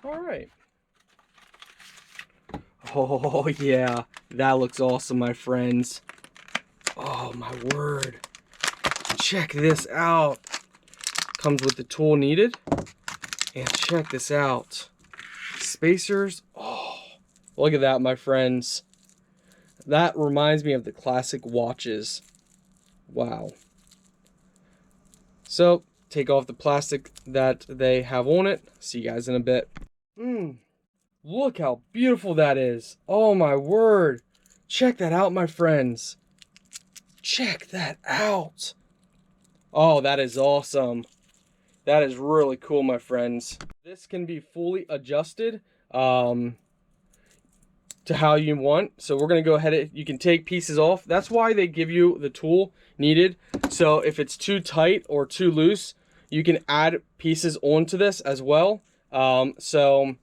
All right. Oh, yeah. That looks awesome, my friends. Oh, my word. Check this out. Comes with the tool needed. And check this out. Spacers. Oh, look at that, my friends. That reminds me of the classic watches. Wow. So, take off the plastic that they have on it. See you guys in a bit. Look how beautiful that is. Oh my word. Check that out, my friends. Check that out. Oh, that is awesome. That is really cool, my friends. This can be fully adjusted to how you want. So we're going to go ahead. You can take pieces off. That's why they give you the tool needed. So if it's too tight or too loose, you can add pieces onto this as well. So,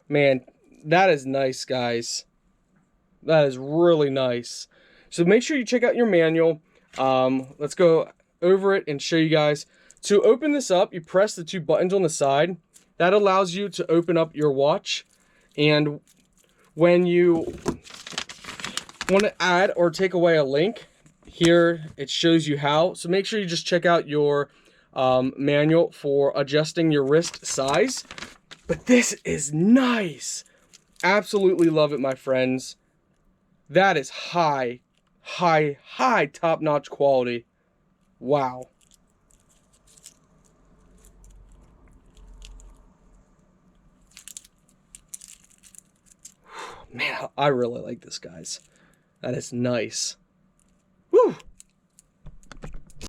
man, that is nice, guys. That is really nice. So make sure you check out your manual. Let's go over it and show you guys. To open this up, you press the two buttons on the side. That allows you to open up your watch. And when you want to add or take away a link, here it shows you how. So make sure you just check out your manual for adjusting your wrist size. But this is nice. Absolutely love it, my friends. That is high top-notch quality. Wow. Man, I really like this, guys. That is nice. Woo!